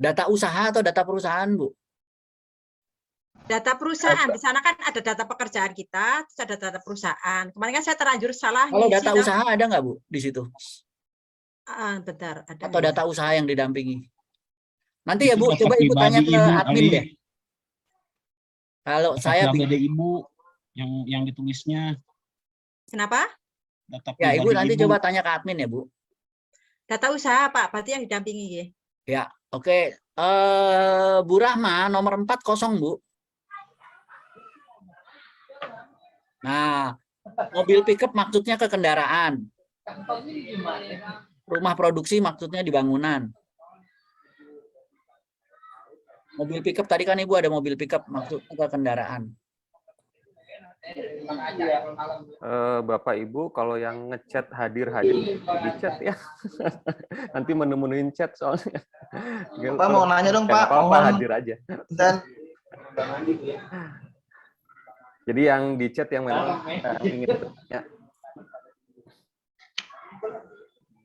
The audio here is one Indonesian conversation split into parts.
Data usaha atau data perusahaan, Bu? Data perusahaan. Di sana kan ada data pekerjaan kita, terus ada data perusahaan. Kemarin kan saya terlanjur salah. Kalau data usaha ada nggak, Bu, di situ? Bentar, ada. Atau data usaha yang didampingi? Nanti ya, Itu Bu, coba Ibu tanya ke admin deh. Kalau saya pribadi Ibu yang ditulisnya. Kenapa? Data ya, Ibu nanti Ibu. coba tanya ke admin ya, Bu. Data usaha, Pak, berarti yang didampingi ya. Ya, oke. Bu Rahma nomor 4 kosong, Bu. Nah, mobil pickup maksudnya ke kendaraan. Rumah produksi maksudnya di bangunan. Mobil pickup tadi kan Ibu ada mobil pickup maksudnya ke kendaraan. Bapak Ibu, kalau yang ngechat hadir di chat ya. Nanti menu-menuin chat soalnya. Pak mau nanya dong Pak. Apa hadir aja. Dan jadi yang di chat yang memang ingin bertanya.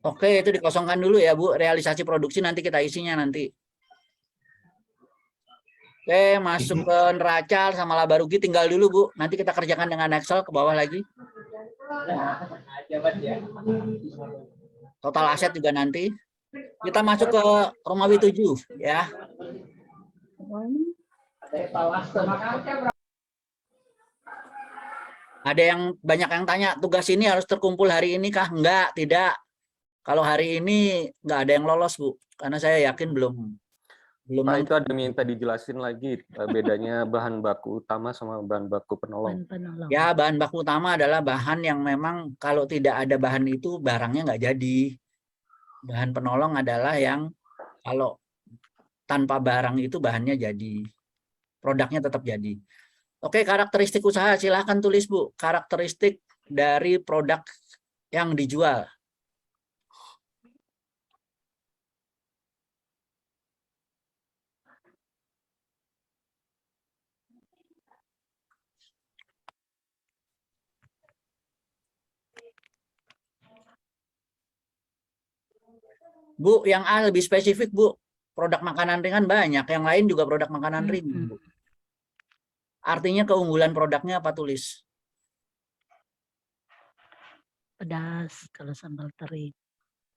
Oke, itu dikosongkan dulu ya, Bu. Realisasi produksi nanti kita isinya nanti. Oke, masuk ke neraca sama laba rugi tinggal dulu, Bu. Nanti kita kerjakan dengan Excel ke bawah lagi. Total aset juga nanti. Kita masuk ke Romawi 7 ya. Ada yang banyak yang tanya, tugas ini harus terkumpul hari ini kah? Enggak, tidak. Kalau hari ini nggak ada yang lolos, Bu. Karena saya yakin belum. Pak, itu ada minta dijelasin lagi bedanya bahan baku utama sama bahan baku penolong. Ya, bahan baku utama adalah bahan yang memang kalau tidak ada bahan itu barangnya nggak jadi. Bahan penolong adalah yang kalau tanpa barang itu bahannya jadi. Produknya tetap jadi. Oke, karakteristik usaha silahkan tulis, Bu. Karakteristik dari produk yang dijual. Bu, yang A lebih spesifik, Bu. Produk makanan ringan banyak, yang lain juga produk makanan ringan, Bu. Artinya keunggulan produknya apa tulis? Pedas, kalau sambal teri.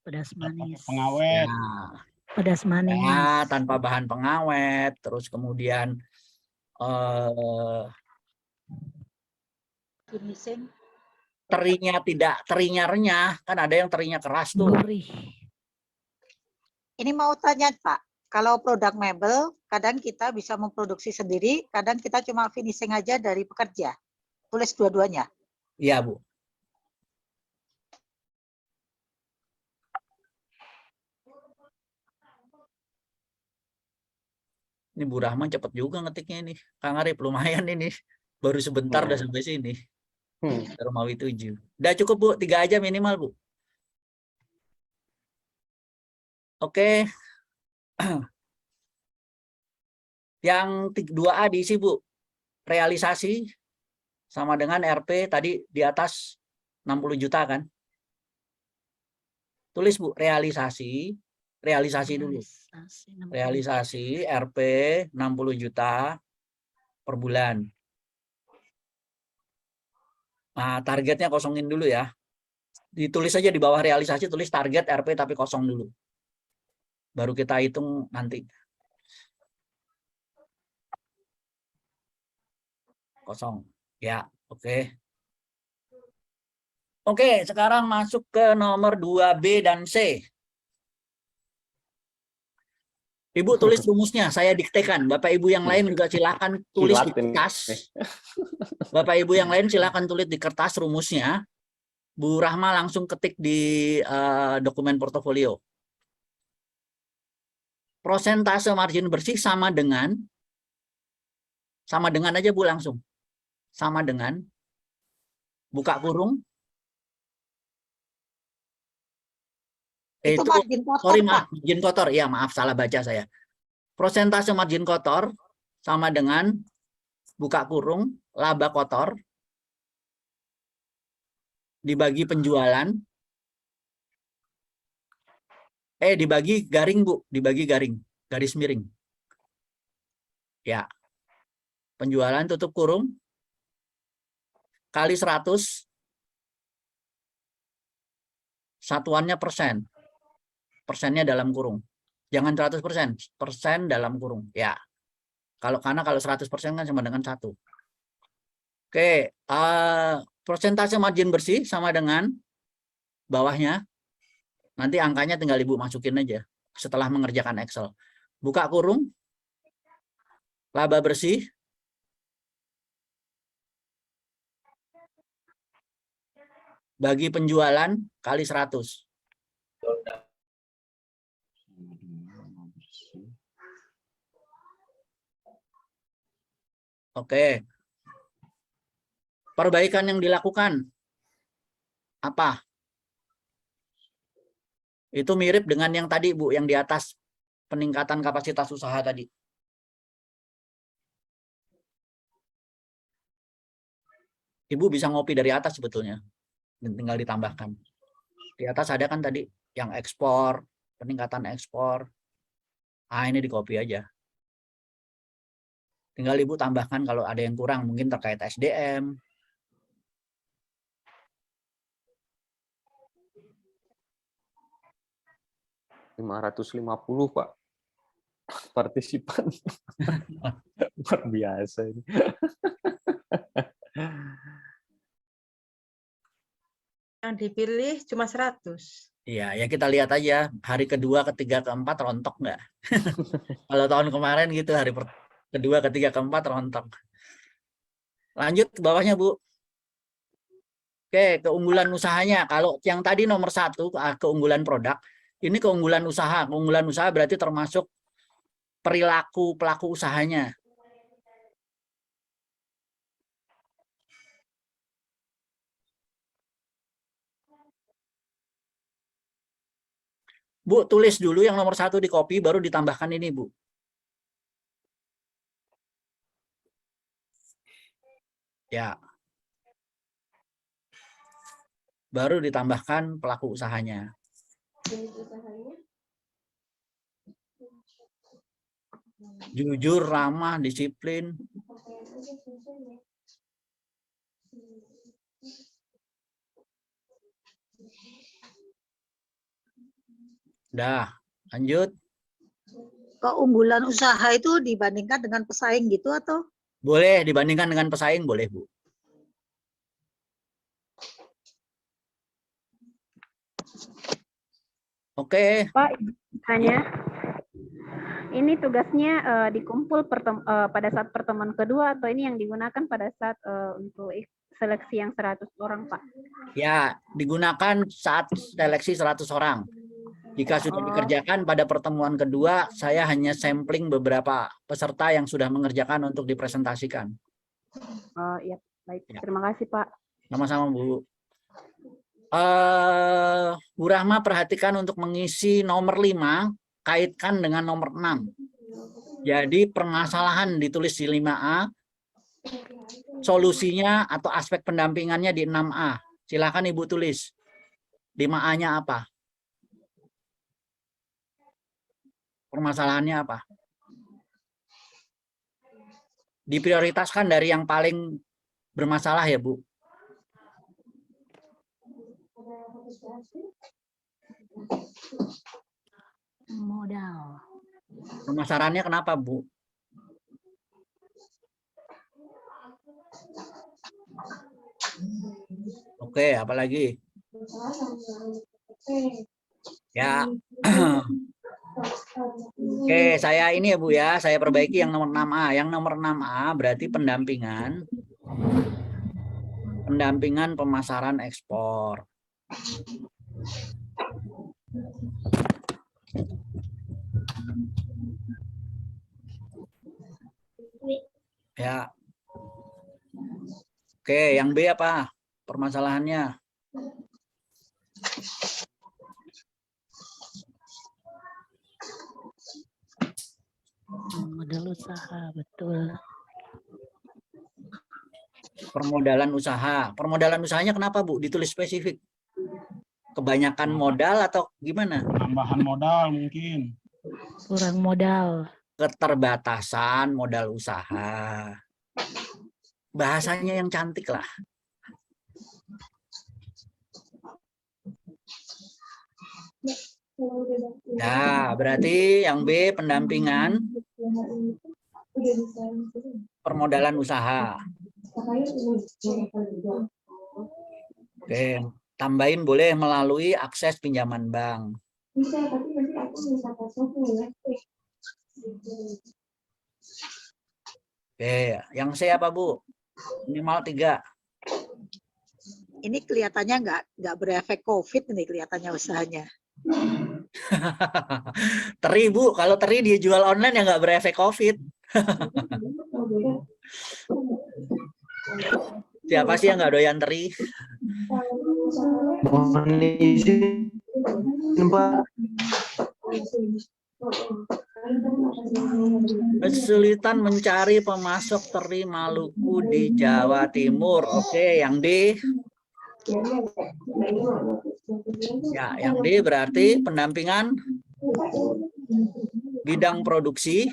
Pedas manis. Pengawet. Ya. Pedas manis. Ya, tanpa bahan pengawet, terus kemudian terinya tidak, terinya renyah, kan ada yang terinya keras tuh. Gurih. Ini mau tanya Pak, kalau produk mebel, kadang kita bisa memproduksi sendiri, kadang kita cuma finishing aja dari pekerja. Tulis dua-duanya. Iya, Bu. Ini Bu Rahman cepet juga ngetiknya ini. Kang Arif lumayan ini. Baru sebentar udah sampai sini. Romawi 7. Udah cukup, Bu. 3 aja minimal, Bu. Oke. Yang 2A diisi, Bu. Realisasi sama dengan RP tadi di atas 60 juta kan. Tulis, Bu, realisasi. Realisasi dulu. Realisasi RP 60 juta per bulan. Nah, targetnya kosongin dulu ya. Ditulis aja di bawah realisasi, tulis target RP tapi kosong dulu. Baru kita hitung nanti. Kosong. Ya, oke. Oke, sekarang masuk ke nomor 2B dan C. Ibu tulis rumusnya, saya diktekan. Bapak Ibu yang lain juga silakan tulis di kertas. Bapak Ibu yang lain silakan tulis di kertas rumusnya. Bu Rahma langsung ketik di dokumen portofolio. Prosentase margin bersih sama dengan aja Bu langsung. Sama dengan buka kurung. Itu margin kotor, sorry, maaf, Pak. margin kotor. Ya, maaf, salah baca saya. Prosentase margin kotor sama dengan buka kurung, laba kotor, dibagi penjualan, dibagi garing, Bu. Dibagi garing. garis miring. Ya. Penjualan tutup kurung kali 100, satuannya persen. Persennya dalam kurung. Jangan 100%, persen dalam kurung. Ya. Karena kalau 100% kan sama dengan 1. Oke, persentase margin bersih sama dengan bawahnya. Nanti angkanya tinggal Ibu masukin aja setelah mengerjakan Excel. Buka kurung, laba bersih, bagi penjualan kali 100. Oke. Perbaikan yang dilakukan apa? Itu mirip dengan yang tadi, Bu, yang di atas, peningkatan kapasitas usaha tadi. Ibu bisa ngopi dari atas sebetulnya. Tinggal ditambahkan. Di atas ada kan tadi yang ekspor, peningkatan ekspor. Ini di copy aja. Tinggal Ibu tambahkan kalau ada yang kurang, mungkin terkait SDM. $550, Pak. Partisipan. Luar biasa ini. Yang dipilih cuma 100. Iya, ya kita lihat aja hari kedua, ketiga, keempat rontok nggak? Kalau tahun kemarin gitu hari kedua, ketiga, keempat rontok. Lanjut ke bawahnya, Bu. Oke, keunggulan usahanya. Kalau yang tadi nomor 1 keunggulan produk, ini keunggulan usaha. Keunggulan usaha berarti termasuk perilaku pelaku usahanya. Bu, tulis dulu yang nomor 1 di copy, baru ditambahkan ini, Bu. Ya. Baru ditambahkan pelaku usahanya. Jujur, ramah, disiplin. Dah, lanjut. Keunggulan usaha itu dibandingkan dengan pesaing gitu atau? Boleh dibandingkan dengan pesaing, boleh, Bu. Oke. Pak, tanya. Ini tugasnya dikumpul pada saat pertemuan kedua atau ini yang digunakan pada saat untuk seleksi yang 100 orang, Pak? Ya, digunakan saat seleksi 100 orang. Jika sudah dikerjakan pada pertemuan kedua, saya hanya sampling beberapa peserta yang sudah mengerjakan untuk dipresentasikan. Iya, baik. Ya. Terima kasih, Pak. Sama-sama, Bu. Bu Rahma perhatikan untuk mengisi nomor 5, kaitkan dengan nomor 6. Jadi permasalahan ditulis di 5A, solusinya atau aspek pendampingannya di 6A. Silakan Ibu tulis. 5A-nya apa? Permasalahannya apa? Diprioritaskan dari yang paling bermasalah ya, Bu. Modal. Permasalahannya kenapa, Bu? Oke, apalagi? Ya. Oke, saya ini ya, Bu ya, saya perbaiki yang nomor 6A. Yang nomor 6A berarti pendampingan pemasaran ekspor. Ya. Oke, yang B apa? Permasalahannya. Modal usaha, betul. Permodalan usaha. Permodalan usahanya kenapa, Bu? Ditulis spesifik. Kebanyakan modal atau gimana? Tambahan modal mungkin. Kurang modal. Keterbatasan modal usaha. Bahasanya yang cantik lah. Nah, berarti yang B pendampingan permodalan usaha. Oke, tambahin boleh melalui akses pinjaman bank. Oke, yang C apa Bu? Minimal 3. Ini kelihatannya nggak berefek COVID ini kelihatannya usahanya. Teri Bu, kalau teri dia jual online ya nggak berefek COVID. Siapa sih yang nggak doyan teri? Mohon izin, Pak. Kesulitan mencari pemasok teri Maluku di Jawa Timur. Oke, yang D. Ya, yang D berarti pendampingan bidang produksi,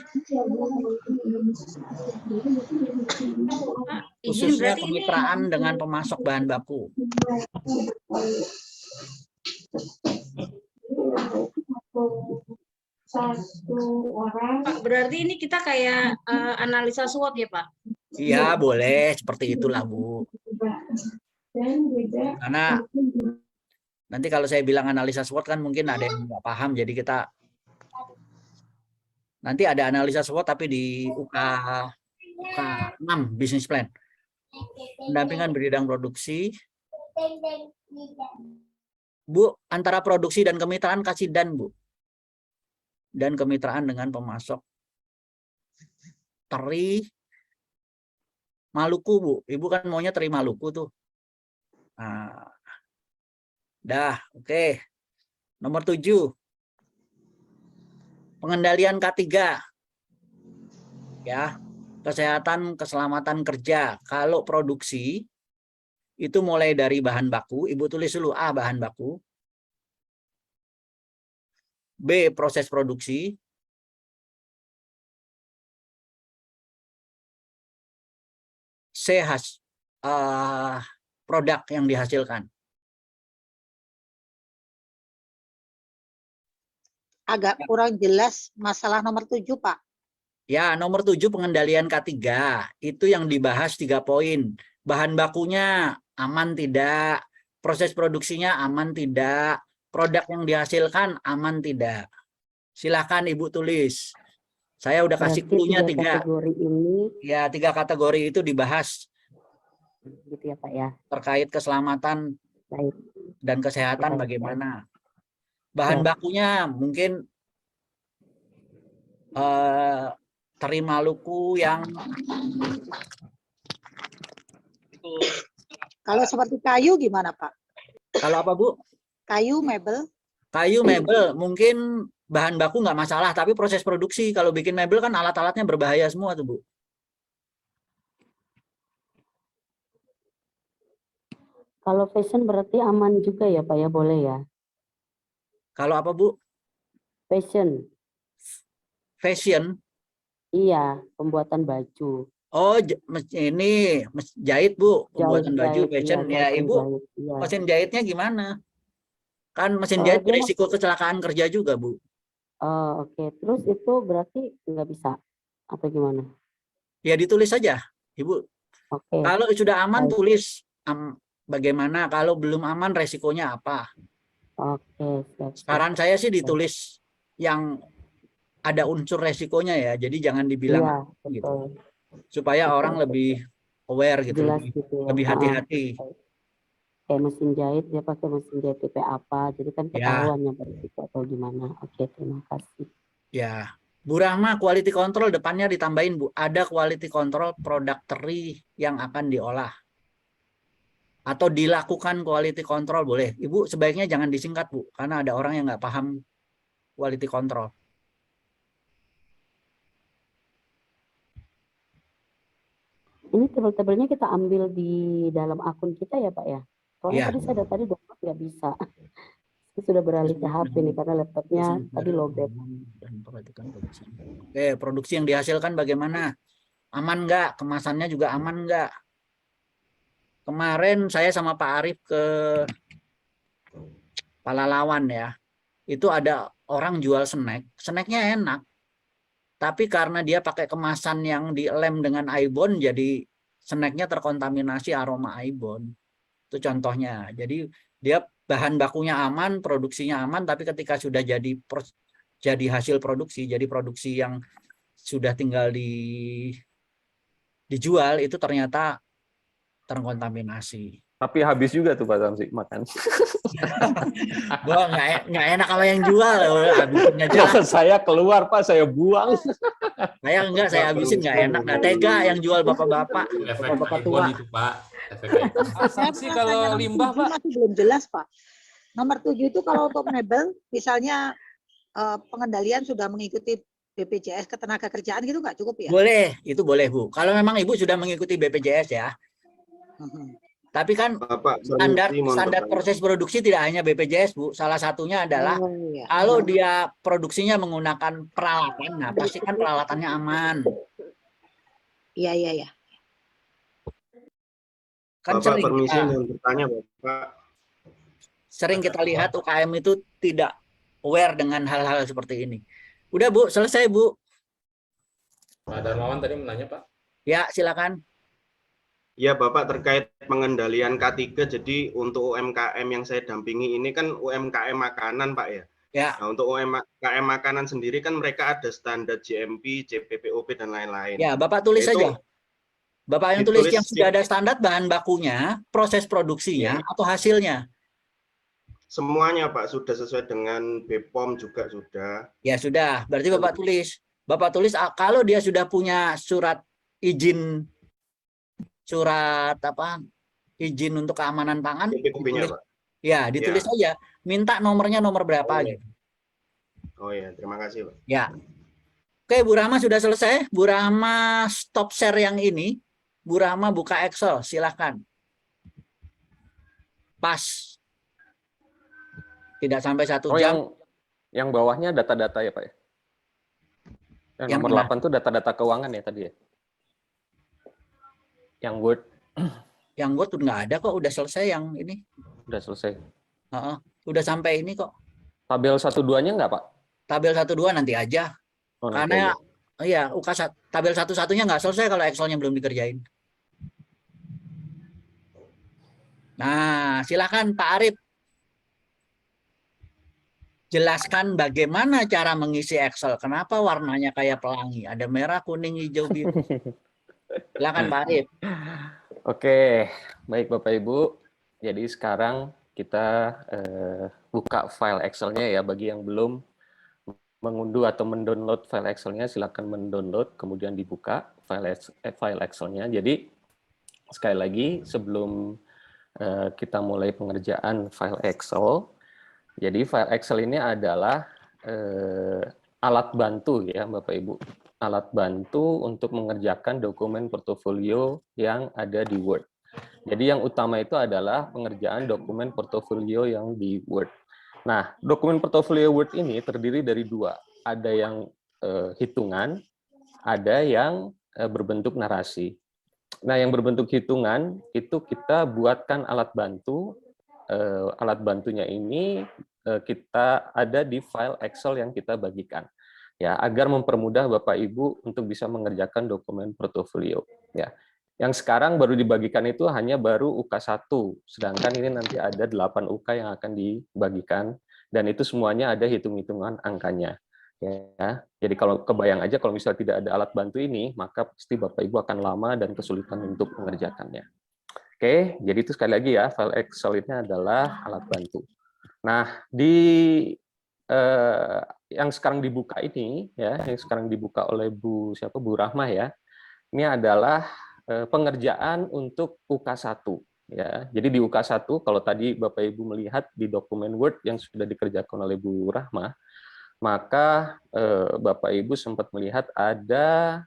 khususnya kemitraan dengan pemasok bahan baku. Pak, berarti ini kita kayak analisa SWOT ya, Pak? Iya, boleh. Seperti itulah, Bu. Karena nanti kalau saya bilang analisa SWOT kan mungkin ada yang nggak paham. Jadi kita nanti ada analisa SWOT tapi di UK 6 Business Plan. Pendampingan bidang produksi. Bu, antara produksi dan kemitraan kasih dan, Bu. Dan kemitraan dengan pemasok teri Maluku, Bu. Ibu kan maunya teri Maluku tuh. Nah, dah, oke. Nomor 7. Pengendalian K3. Ya, kesehatan, keselamatan kerja. Kalau produksi, itu mulai dari bahan baku. Ibu tulis dulu A, bahan baku. B, proses produksi. C, produk yang dihasilkan. Agak kurang jelas masalah nomor 7, Pak. Ya, nomor 7 pengendalian K3. Itu yang dibahas 3 poin. Bahan bakunya aman tidak, proses produksinya aman tidak, produk yang dihasilkan aman tidak. Silakan Ibu tulis. Saya udah kasih clue-nya 3. Kategori ini Ya, 3 kategori itu dibahas. gitu ya, Pak ya. Terkait keselamatan Baik. dan kesehatan Baik, bagaimana. Bahan bakunya mungkin teri Maluku yang Kalau seperti kayu gimana, Pak? kalau apa, Bu? Kayu, mebel. Kayu, mebel, mungkin bahan baku nggak masalah, tapi proses produksi kalau bikin mebel kan alat-alatnya berbahaya semua tuh, Bu. Kalau fashion berarti aman juga ya, Pak ya, boleh ya? Kalau apa, Bu? Fashion. Fashion. Iya, pembuatan baju. Oh, ini jahit, Bu, pembuatan baju Jahit, fashion. iya, Ya, Ibu, jahit, iya. mesin jahitnya gimana? Kan mesin jahit dia berisiko kecelakaan kerja juga, Bu. Oh, oke. Terus itu berarti nggak bisa atau gimana? Ya ditulis saja, Ibu. Oke. Kalau sudah aman Baik. tulis bagaimana, kalau belum aman resikonya apa. Oke, siap. Saran saya sih ditulis yang ada unsur resikonya ya, jadi jangan dibilang Iya, gitu. betul. Supaya Betul, orang betul. lebih aware gitu, Jelas gitu ya. lebih hati-hati. Kayak mesin jahit, dia pakai mesin jahit tipe apa, jadi kan ketahuan ya berisiko atau gimana. Oke, terima kasih. Ya, Bu Rahma, quality control depannya ditambahin, Bu. Ada quality control produk teri yang akan diolah. Atau dilakukan quality control, boleh. Ibu sebaiknya jangan disingkat, Bu. Karena ada orang yang nggak paham quality control. Ini tabel-tabelnya kita ambil di dalam akun kita ya, Pak ya? Soalnya Iya. tadi saya tadi download nggak bisa. Sudah beralih ke HP nih karena laptopnya tadi lowbat. Dan perhatikan produksi. Oke, produksi yang dihasilkan bagaimana? Aman nggak? Kemasannya juga aman nggak? Kemarin saya sama Pak Arief ke Palalawan ya. Itu ada orang jual snack. Snacknya enak. Tapi karena dia pakai kemasan yang dilem dengan Aibon, jadi snacknya terkontaminasi aroma Aibon. Itu contohnya. Jadi dia bahan bakunya aman, produksinya aman, tapi ketika sudah jadi hasil produksi, jadi produksi yang sudah tinggal dijual, itu ternyata terkontaminasi. Tapi habis juga tuh Pak Samsi makan. Gua nggak enak sama yang jual, habisin aja. Saya keluar Pak, saya buang. Saya enggak, saya habisin, nggak enak, nggak tega yang jual bapak-bapak, bapak-bapak tua. Itu Pak. Sanksi kalau limbah Pak masih belum jelas Pak. Nomor 7 itu kalau untuk mebel, misalnya pengendalian sudah mengikuti BPJS Ketenagakerjaan gitu nggak cukup ya? Boleh, itu boleh Bu. Kalau memang Ibu sudah mengikuti BPJS ya. Tapi kan standar proses produksi tidak hanya BPJS Bu. Salah satunya adalah kalau dia produksinya menggunakan peralatan, nah pastikan peralatannya aman. Iya. Kan Bapak permisi mau bertanya Bapak. Sering kita lihat UKM itu tidak aware dengan hal-hal seperti ini. Udah Bu, selesai Bu. Pak Darmawan tadi menanya Pak. Ya, silakan. Ya Bapak, terkait pengendalian K3, jadi untuk UMKM yang saya dampingi ini kan UMKM makanan Pak ya. Ya. Nah, untuk UMKM makanan sendiri kan mereka ada standar GMP, JPPOB dan lain-lain. Ya, Bapak tulis saja. Bapak yang tulis yang sudah ada standar bahan bakunya, proses produksinya, atau hasilnya. Semuanya Pak, sudah sesuai dengan BPOM juga sudah. Ya sudah, berarti Bapak tulis. Bapak tulis kalau dia sudah punya surat izin, izin untuk keamanan pangan, ditulis, Pak. Ya ditulis saja, minta nomornya nomor berapa gitu. Oh ya, terima kasih Pak. Ya, oke Bu Rahma sudah selesai. Bu Rahma stop share yang ini. Bu Rahma buka Excel, silahkan. Pas. Tidak sampai 1 jam. Yang bawahnya data-data ya Pak ya? Yang nomor 8 itu data-data keuangan ya tadi ya? Yang Word. Yang Word udah nggak ada kok, udah selesai yang ini. Udah selesai. Udah sampai ini kok. Tabel 1-2-nya nggak Pak? Tabel 1-2 nanti aja. Karena iya, tabel 1-1-nya nggak selesai kalau Excel-nya belum dikerjain. Nah, silakan Pak Arief. Jelaskan bagaimana cara mengisi Excel. Kenapa warnanya kayak pelangi? Ada merah, kuning, hijau, biru. Silakan Pak Arief. Oke, baik Bapak Ibu. Jadi sekarang kita buka file Excel-nya ya. Bagi yang belum mengunduh atau mendownload file Excel-nya, silakan mendownload, kemudian dibuka file Excel-nya. Jadi sekali lagi sebelum kita mulai pengerjaan file Excel, jadi file Excel ini adalah alat bantu ya Bapak Ibu, alat bantu untuk mengerjakan dokumen portofolio yang ada di Word. Jadi yang utama itu adalah pengerjaan dokumen portofolio yang di Word. Nah, dokumen portofolio Word ini terdiri dari 2, ada yang hitungan, ada yang berbentuk narasi. Nah, yang berbentuk hitungan itu kita buatkan alat bantu. Alat bantunya ini kita ada di file Excel yang kita bagikan, ya, agar mempermudah Bapak Ibu untuk bisa mengerjakan dokumen portofolio. Ya, yang sekarang baru dibagikan itu hanya baru UK1, sedangkan ini nanti ada 8 UK yang akan dibagikan, dan itu semuanya ada hitung-hitungan angkanya. Ya, jadi kalau kebayang aja kalau misalnya tidak ada alat bantu ini, maka pasti Bapak Ibu akan lama dan kesulitan untuk mengerjakannya. Oke, jadi itu sekali lagi ya, file Excel ini adalah alat bantu. Nah, di yang sekarang dibuka ini, ya, yang sekarang dibuka oleh Bu Rahma ya, ini adalah pengerjaan untuk UK1. Ya, jadi di UK1, kalau tadi Bapak Ibu melihat di dokumen Word yang sudah dikerjakan oleh Bu Rahma, maka Bapak Ibu sempat melihat ada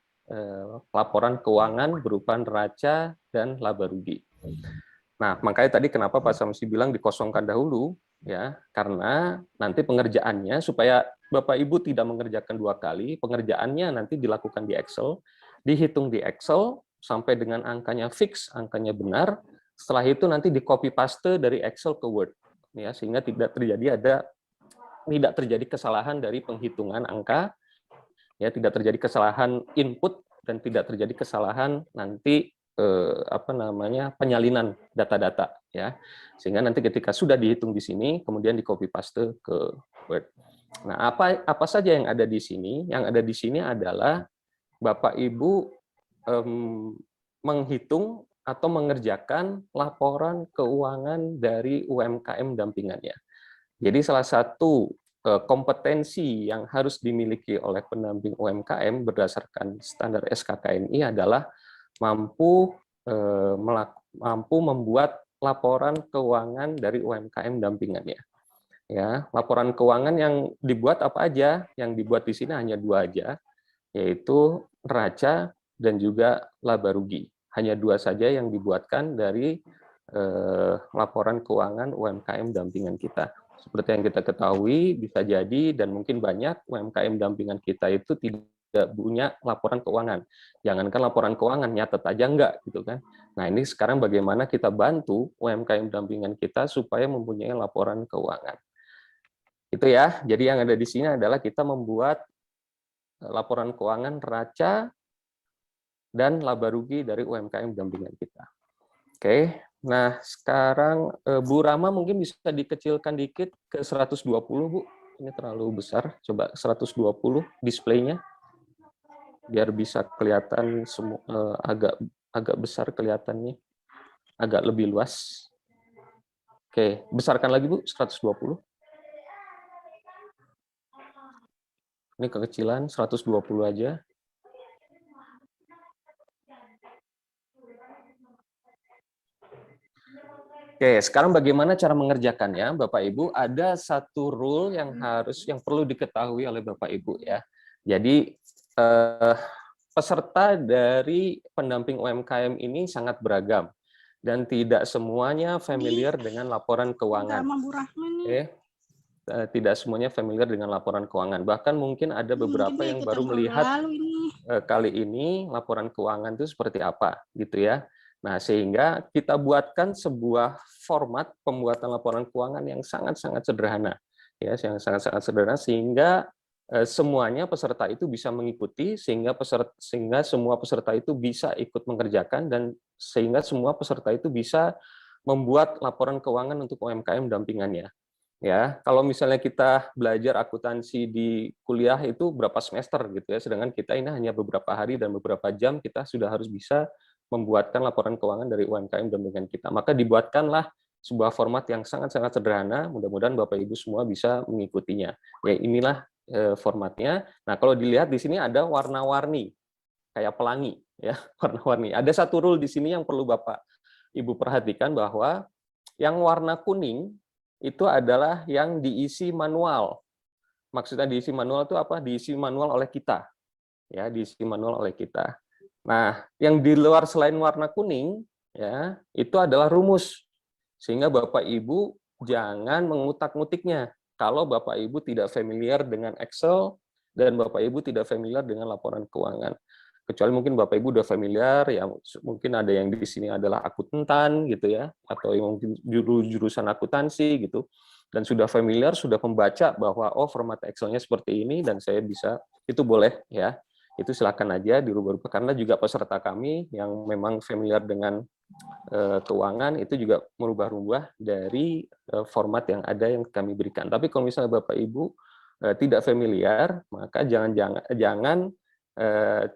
laporan keuangan berupa neraca dan laba rugi. Nah, makanya tadi kenapa Pak Samsi bilang dikosongkan dahulu, ya, karena nanti pengerjaannya supaya Bapak Ibu tidak mengerjakan 2 kali, pengerjaannya nanti dilakukan di Excel, dihitung di Excel sampai dengan angkanya fix, angkanya benar. Setelah itu nanti di copy paste dari Excel ke Word, ya, sehingga tidak terjadi kesalahan dari penghitungan angka, ya, tidak terjadi kesalahan input dan tidak terjadi kesalahan nanti penyalinan data-data, ya, sehingga nanti ketika sudah dihitung di sini kemudian di copy paste ke Word. Nah, apa saja yang ada di sini? Yang ada di sini adalah Bapak Ibu menghitung atau mengerjakan laporan keuangan dari UMKM dampingannya. Jadi salah satu kompetensi yang harus dimiliki oleh pendamping UMKM berdasarkan standar SKKNI adalah mampu membuat laporan keuangan dari UMKM dampingannya. Ya, laporan keuangan yang dibuat apa aja? Yang dibuat di sini hanya 2 aja, yaitu neraca dan juga laba rugi. Hanya 2 saja yang dibuatkan dari laporan keuangan UMKM dampingan kita. Seperti yang kita ketahui, bisa jadi dan mungkin banyak UMKM dampingan kita itu tidak punya laporan keuangan. Jangankan laporan keuangan, nyatet aja enggak, gitu kan. Nah, ini sekarang bagaimana kita bantu UMKM dampingan kita supaya mempunyai laporan keuangan. Itu ya, jadi yang ada di sini adalah kita membuat laporan keuangan neraca dan laba rugi dari UMKM dampingan kita. Oke, nah sekarang Bu Rama mungkin bisa dikecilkan dikit ke 120, Bu. Ini terlalu besar, coba 120 displaynya, biar bisa kelihatan agak besar kelihatannya, agak lebih luas. Oke, besarkan lagi Bu, 120. Ini kekecilan, 120 aja. Oke, sekarang bagaimana cara mengerjakannya, Bapak Ibu? Ada satu rule yang perlu diketahui oleh Bapak Ibu, ya. Jadi peserta dari pendamping UMKM ini sangat beragam dan tidak semuanya familiar dengan laporan keuangan. Oke, tidak semuanya familiar dengan laporan keuangan. Bahkan mungkin ada beberapa yang baru melihat kali ini laporan keuangan itu seperti apa, gitu ya. Nah, sehingga kita buatkan sebuah format pembuatan laporan keuangan yang sangat-sangat sederhana, ya, yang sangat-sangat sederhana sehingga semuanya peserta itu bisa mengikuti, sehingga semua peserta itu bisa ikut mengerjakan dan sehingga semua peserta itu bisa membuat laporan keuangan untuk UMKM dampingannya. Ya, kalau misalnya kita belajar akuntansi di kuliah itu berapa semester gitu ya, sedangkan kita ini hanya beberapa hari dan beberapa jam kita sudah harus bisa membuatkan laporan keuangan dari UMKM dampingan kita. Maka dibuatkanlah sebuah format yang sangat-sangat sederhana, mudah-mudahan Bapak Ibu semua bisa mengikutinya. Ya, inilah formatnya. Nah, kalau dilihat di sini ada warna-warni, kayak pelangi, ya, warna-warni. Ada satu rule di sini yang perlu Bapak Ibu perhatikan bahwa yang warna kuning itu adalah yang diisi manual. Maksudnya diisi manual itu apa? Diisi manual oleh kita. Ya, diisi manual oleh kita. Nah, yang di luar selain warna kuning, ya, itu adalah rumus. Sehingga Bapak Ibu jangan mengutak-ngutiknya. Kalau Bapak Ibu tidak familiar dengan Excel dan Bapak Ibu tidak familiar dengan laporan keuangan. Kecuali mungkin Bapak Ibu udah familiar, ya mungkin ada yang di sini adalah akuntan gitu ya, atau yang mungkin jurusan akuntansi gitu, dan sudah familiar, sudah membaca bahwa oh format Excel-nya seperti ini dan saya bisa, itu boleh ya. Itu silakan aja dirubah-rubah, karena juga peserta kami yang memang familiar dengan keuangan itu juga merubah-rubah dari format yang ada yang kami berikan. Tapi kalau misalnya Bapak Ibu tidak familiar, maka jangan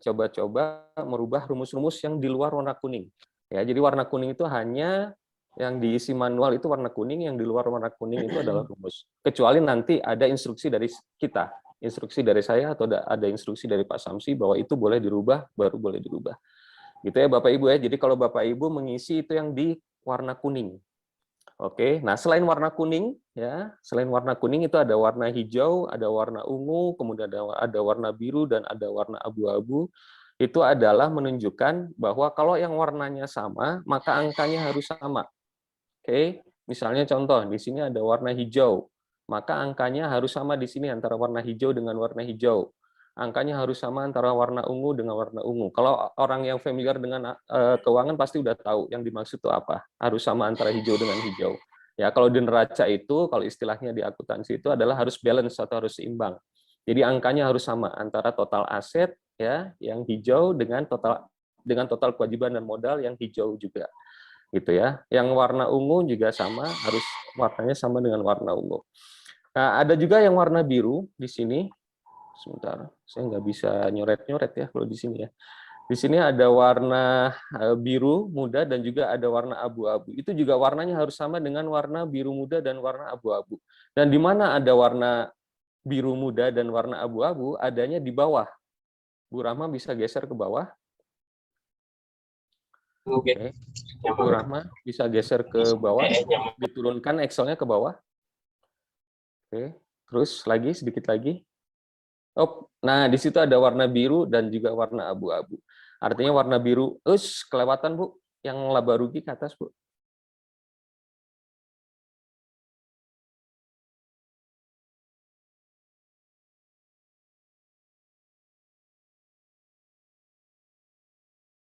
coba-coba merubah rumus-rumus yang di luar warna kuning. Ya, jadi warna kuning itu hanya yang diisi manual itu warna kuning, yang di luar warna kuning itu adalah rumus. Kecuali nanti ada instruksi dari kita. Instruksi dari saya atau ada instruksi dari Pak Samsi bahwa itu boleh dirubah, baru boleh dirubah. Gitu ya Bapak Ibu ya. Jadi kalau Bapak Ibu mengisi itu yang di warna kuning. Oke, nah selain warna kuning ya, selain warna kuning itu ada warna hijau, ada warna ungu, kemudian ada warna biru dan ada warna abu-abu. Itu adalah menunjukkan bahwa kalau yang warnanya sama, maka angkanya harus sama. Oke, Misalnya contoh, di sini ada warna hijau, maka angkanya harus sama di sini antara warna hijau dengan warna hijau. Angkanya harus sama antara warna ungu dengan warna ungu. Kalau orang yang familiar dengan keuangan pasti udah tahu yang dimaksud itu apa. Harus sama antara hijau dengan hijau. Ya, kalau di neraca itu, kalau istilahnya di akuntansi itu adalah harus balance atau harus seimbang. Jadi angkanya harus sama antara total aset ya yang hijau dengan total kewajiban dan modal yang hijau juga. Gitu ya. Yang warna ungu juga sama, harus warnanya sama dengan warna ungu. Nah, ada juga yang warna biru di sini. Sebentar, saya nggak bisa nyoret-nyoret ya kalau di sini ya. Di sini ada warna biru muda dan juga ada warna abu-abu. Itu juga warnanya harus sama dengan warna biru muda dan warna abu-abu. Dan di mana ada warna biru muda dan warna abu-abu, adanya di bawah. Bu Rahma bisa geser ke bawah. Oke. Bu Rahma bisa geser ke bawah, diturunkan Excel-nya ke bawah. Oke, terus lagi sedikit lagi. Oh, nah di situ ada warna biru dan juga warna abu-abu. Artinya warna biru, kelewatan Bu, yang laba rugi ke atas Bu.